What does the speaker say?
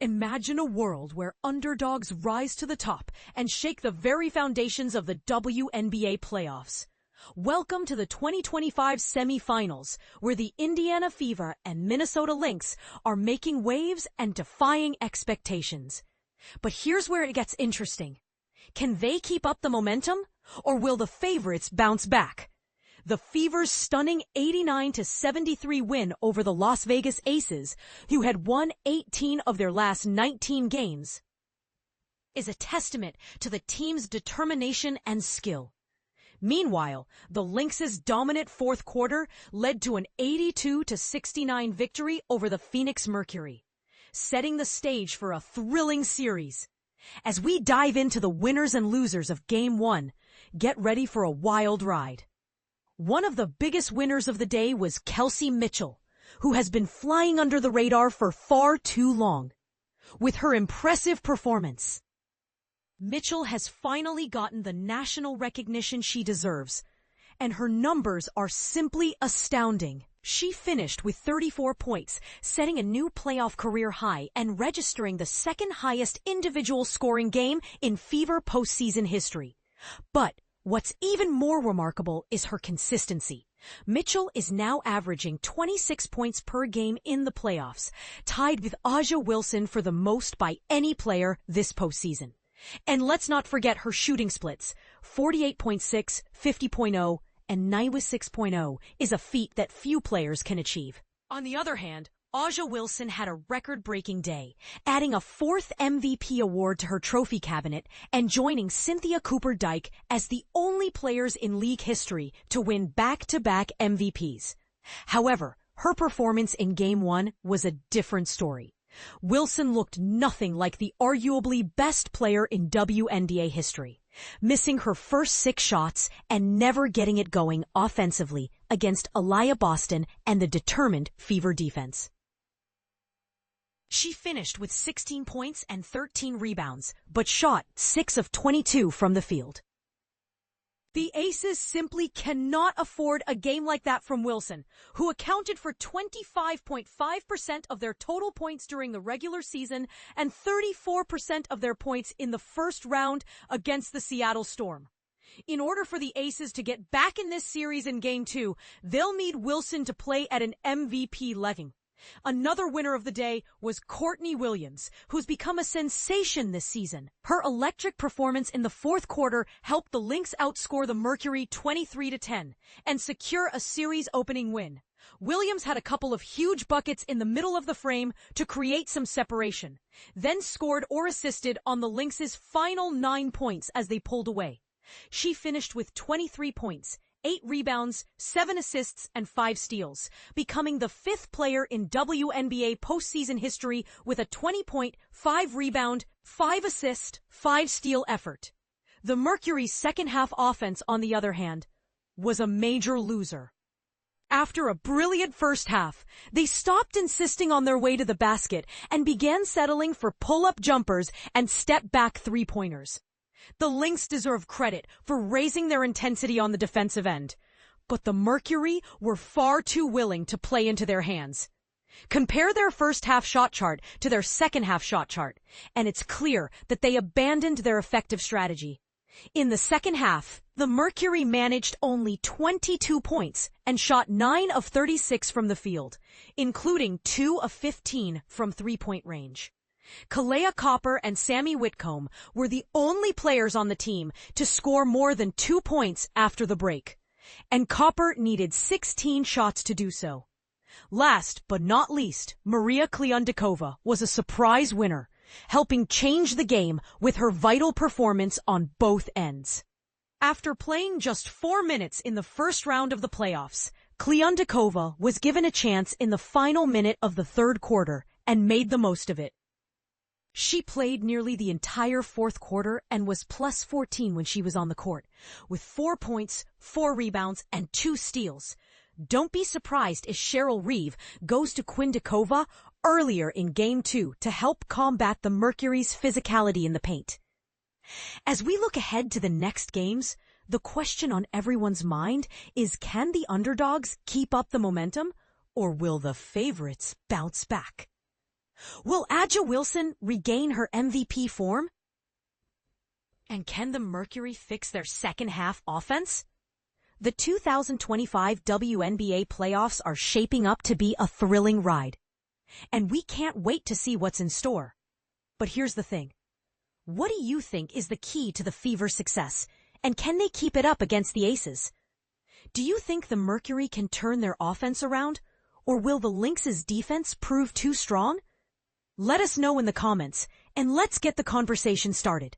Imagine a world where underdogs rise to the top and shake the very foundations of the WNBA playoffs. Welcome to the 2025 semifinals, where the Indiana Fever and Minnesota Lynx are making waves and defying expectations. But here's where it gets interesting. Can they keep up the momentum, or will the favorites bounce back? The Fever's stunning 89-73 win over the Las Vegas Aces, who had won 18 of their last 19 games, is a testament to the team's determination and skill. Meanwhile, the Lynx's dominant fourth quarter led to an 82-69 victory over the Phoenix Mercury, setting the stage for a thrilling series. As we dive into the winners and losers of Game 1, get ready for a wild ride. One of the biggest winners of the day was Kelsey Mitchell, who has been flying under the radar for far too long. With her impressive performance, Mitchell has finally gotten the national recognition she deserves, and her numbers are simply astounding. She finished with 34 points, setting a new playoff career high and registering the second highest individual scoring game in Fever postseason history. But what's even more remarkable is her consistency. Mitchell is now averaging 26 points per game in the playoffs, tied with A'ja Wilson for the most by any player this postseason. And let's not forget her shooting splits. 48.6, 50.0, and 96.0 is a feat that few players can achieve. On the other hand, A'ja Wilson had a record-breaking day, adding a fourth MVP award to her trophy cabinet and joining Cynthia Cooper-Dyke as the only players in league history to win back-to-back MVPs. However, her performance in Game 1 was a different story. Wilson looked nothing like the arguably best player in WNBA history, missing her first 6 shots and never getting it going offensively against Aliyah Boston and the determined Fever defense. She finished with 16 points and 13 rebounds, but shot 6 of 22 from the field. The Aces simply cannot afford a game like that from Wilson, who accounted for 25.5% of their total points during the regular season and 34% of their points in the first round against the Seattle Storm. In order for the Aces to get back in this series in Game 2, they'll need Wilson to play at an MVP level. Another winner of the day was Courtney Williams, who's become a sensation this season. Her electric performance in the fourth quarter helped the Lynx outscore the Mercury 23-10 and secure a series-opening win. Williams had a couple of huge buckets in the middle of the frame to create some separation, then scored or assisted on the Lynx's final 9 points as they pulled away. She finished with 23 points, 8 rebounds, 7 assists, and 5 steals, becoming the 5th player in WNBA postseason history with a 20-point, 5-rebound, 5-assist, 5-steal effort. The Mercury's second-half offense, on the other hand, was a major loser. After a brilliant first half, they stopped insisting on their way to the basket and began settling for pull-up jumpers and step-back three-pointers. The Lynx deserve credit for raising their intensity on the defensive end, but the Mercury were far too willing to play into their hands. Compare their first half shot chart to their second half shot chart, and it's clear that they abandoned their effective strategy. In the second half, the Mercury managed only 22 points and shot 9 of 36 from the field, including 2 of 15 from three-point range. Kalea Copper and Sammy Whitcomb were the only players on the team to score more than 2 points after the break, and Copper needed 16 shots to do so. Last but not least, Maria Kliundikova was a surprise winner, helping change the game with her vital performance on both ends. After playing just 4 minutes in the first round of the playoffs, Kliundikova was given a chance in the final minute of the third quarter and made the most of it. She played nearly the entire fourth quarter and was plus 14 when she was on the court, with 4 points, 4 rebounds, and 2 steals. Don't be surprised if Cheryl Reeve goes to Kliundikova earlier in Game 2 to help combat the Mercury's physicality in the paint. As we look ahead to the next games, the question on everyone's mind is, can the underdogs keep up the momentum, or will the favorites bounce back? Will A'ja Wilson regain her MVP form? And can the Mercury fix their second-half offense? The 2025 WNBA playoffs are shaping up to be a thrilling ride. And we can't wait to see what's in store. But here's the thing. What do you think is the key to the Fever's success? And can they keep it up against the Aces? Do you think the Mercury can turn their offense around? Or will the Lynx's defense prove too strong? Let us know in the comments, and let's get the conversation started.